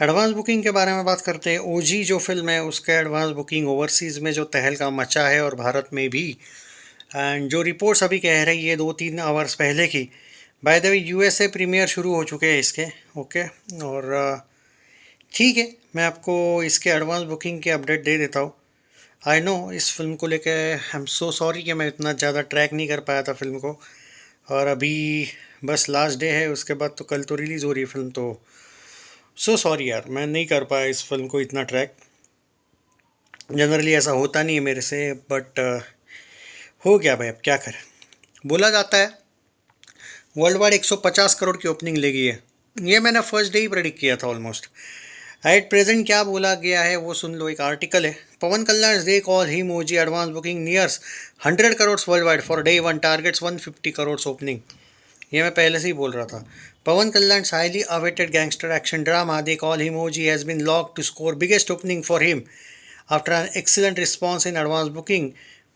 Advance booking के बारे में बात करते हैं। ओजी जो फिल्म है उसका एडवांस बुकिंग ओवरसीज़ में जो तहलका मचा है और भारत में भी। एंड जो रिपोर्ट्स अभी कह रही है 2-3 आवर्स पहले की, by the way USA premiere शुरू हो चुके हैं इसके। ओके। और ठीक है, मैं आपको इसके एडवांस बुकिंग के अपडेट दे देता हूँ। आई नो इस फिल्म को लेके आई एम सो सॉरी कि मैं इतना ज़्यादा ट्रैक नहीं कर पाया था फिल्म को। और अभी बस लास्ट डे है, उसके बाद तो कल तो रिलीज़ हो रही है फिल्म, तो सो सॉरी यार, मैं नहीं कर पाया इस फिल्म को इतना ट्रैक। जनरली ऐसा होता नहीं है मेरे से, बट हो गया भाई, अब क्या करें। बोला जाता है वर्ल्ड वाइड 150 करोड़ की ओपनिंग लेगी है। ये मैंने फर्स्ट डे ही प्रेडिक्ट किया था ऑलमोस्ट। एट प्रेजेंट क्या बोला गया है वो सुन लो, एक आर्टिकल है। Pawan Kalyan they call him OG advance booking nears 100 crore worldwide for day one, targets 150 crore opening. ये मैं पहले से ही बोल रहा था। Pawan Kalyan's highly awaited gangster action drama They Call Him OG has been locked to score biggest opening for him after an excellent response in advance booking,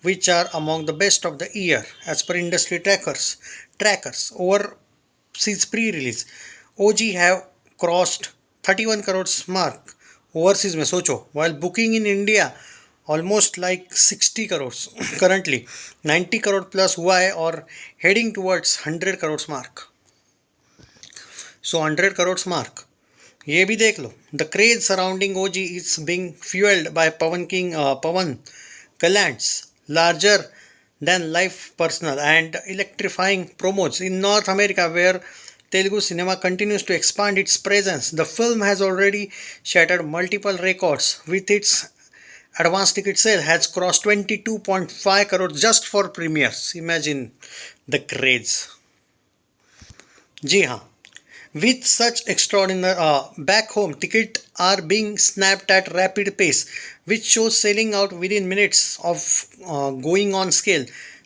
which are among the best of the year as per industry trackers. Overseas pre-release, OG have crossed 31 crores mark overseas में सोचो, while booking in India almost like 60 crore currently 90 crore plus हुआ है और heading towards 100 crore mark. So 100 crore mark ये भी देख लो। The craze surrounding OG is being fuelled by Pawan Kalyan's larger than life personal and electrifying promos in North America, where Telugu cinema continues to expand its presence. The film has already shattered multiple records, with its advance ticket sale has crossed 22.5 crore just for premieres. Imagine the craze. जी हाँ, with such extraordinary back home tickets are being snapped at rapid pace, which shows selling out within minutes of going on scale.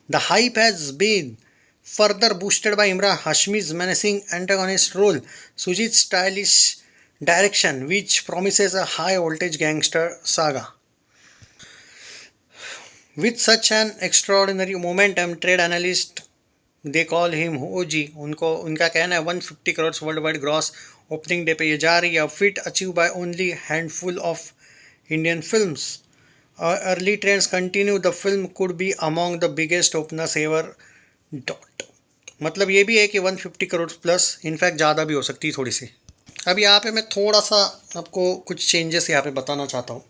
The hype has been further boosted by Imran Hashmi's menacing antagonist role, Sujit's stylish direction, which promises a high voltage gangster saga. With such an extraordinary momentum, trade analyst they call him OG, उनका कहना है 150 crore worldwide gross opening day पे ये जा रही है। Feat achieve by only handful of Indian films. Early trends continue, the film could be among the biggest openers ever dot. मतलब ये भी है कि 150 करोड़ प्लस, इनफैक्ट ज़्यादा भी हो सकती है थोड़ी सी। अब यहाँ पे मैं थोड़ा सा आपको कुछ चेंजेस यहाँ पे बताना चाहता हूँ।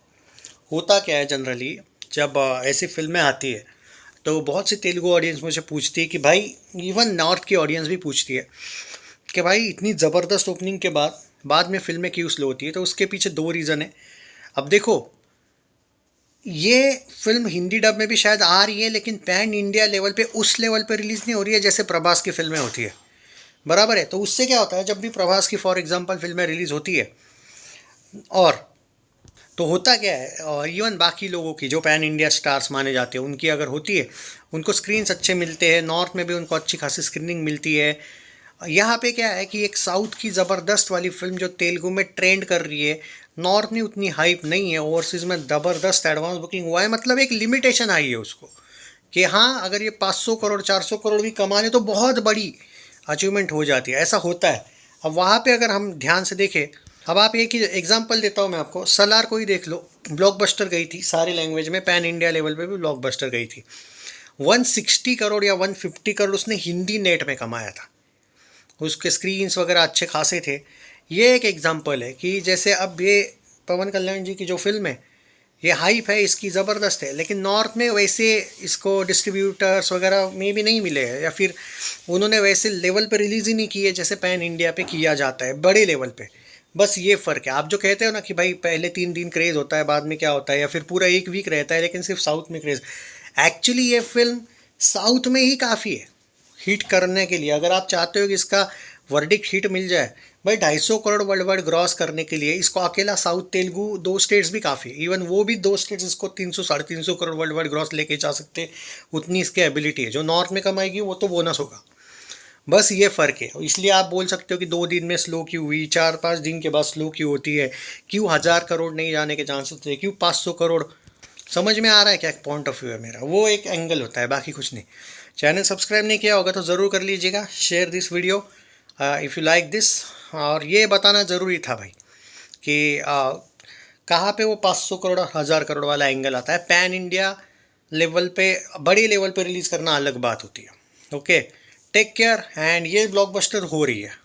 होता क्या है जनरली जब ऐसी फिल्में आती है तो बहुत सी तेलुगु ऑडियंस मुझे पूछती है कि भाई, इवन नॉर्थ की ऑडियंस भी पूछती है कि भाई इतनी ज़बरदस्त ओपनिंग के बाद में फिल्में क्यों स्लो होती है। तो उसके पीछे दो रीज़न है। अब देखो, ये फिल्म हिंदी डब में भी शायद आ रही है, लेकिन पैन इंडिया लेवल पे उस लेवल पे रिलीज़ नहीं हो रही है जैसे प्रभास की फिल्में होती है। बराबर है। तो उससे क्या होता है, जब भी प्रभास की फॉर एग्जांपल फिल्में रिलीज़ होती है, और तो होता क्या है, और इवन बाकी लोगों की जो पैन इंडिया स्टार्स माने जाते हैं उनकी अगर होती है, उनको स्क्रीन्स अच्छे मिलते हैं, नॉर्थ में भी उनको अच्छी खासी स्क्रीनिंग मिलती है। यहाँ पे क्या है कि एक साउथ की ज़बरदस्त वाली फिल्म जो तेलुगु में ट्रेंड कर रही है, नॉर्थ में उतनी हाइप नहीं है, ओवरसीज़ में ज़बरदस्त एडवांस बुकिंग हुआ है। मतलब एक लिमिटेशन आई है उसको कि हाँ, अगर ये 500 करोड़ 400 करोड़ भी कमा ले तो बहुत बड़ी अचीवमेंट हो जाती है, ऐसा होता है। अब वहाँ पे अगर हम ध्यान से देखें, अब आप एक ही एग्जांपल देता हूँ मैं आपको, सलार को ही देख लो, ब्लॉकबस्टर गई थी सारे लैंग्वेज में, पैन इंडिया लेवल पे भी ब्लॉकबस्टर गई थी। 160 करोड़ या 150 करोड़ उसने हिंदी नेट में कमाया था, उसके स्क्रीन्स वगैरह अच्छे खासे थे। ये एक एग्जांपल है कि जैसे अब ये पवन कल्याण जी की जो फिल्म है, ये हाइप है इसकी ज़बरदस्त है, लेकिन नॉर्थ में वैसे इसको डिस्ट्रीब्यूटर्स वगैरह में भी नहीं मिले हैं, या फिर उन्होंने वैसे लेवल पे रिलीज़ ही नहीं की है जैसे पैन इंडिया पे किया जाता है बड़े लेवल पे। बस ये फ़र्क है। आप जो कहते हो ना कि भाई पहले 3 दिन क्रेज़ होता है, बाद में क्या होता है, या फिर पूरा एक वीक रहता है लेकिन सिर्फ साउथ में क्रेज़, एक्चुअली ये फिल्म साउथ में ही काफ़ी है हिट करने के लिए। अगर आप चाहते हो कि इसका वर्डिक्ट हिट मिल जाए, भाई 250 करोड़ वर्ल्ड वाइड ग्रॉस करने के लिए इसको अकेला साउथ तेलुगु 2 स्टेट्स भी काफ़ी है। इवन वो भी 2 स्टेट्स इसको 300-350 करोड़ वर्ल्ड वाइड ग्रॉस लेके जा सकते, उतनी इसकी एबिलिटी है। जो नॉर्थ में कमाएगी वो तो बोनस होगा। बस ये फ़र्क है। इसलिए आप बोल सकते हो कि 2 दिन में स्लो क्यों हुई, 4-5 दिन के बाद स्लो क्यों होती है, क्यों 1000 करोड़ नहीं जाने के चांसेस थे, क्यों 500 करोड़। समझ में आ रहा है क्या पॉइंट ऑफ व्यू है मेरा, वो एक एंगल होता है, बाकी कुछ नहीं। चैनल सब्सक्राइब नहीं किया होगा तो ज़रूर कर लीजिएगा, share this video if you like this. और ये बताना ज़रूरी था भाई कि कहाँ पे वो 500 करोड़ और 1000 करोड़ वाला एंगल आता है। पैन इंडिया लेवल पे, बड़ी लेवल पे रिलीज़ करना अलग बात होती है। ओके, टेक केयर, एंड ये ब्लॉकबस्टर हो रही है।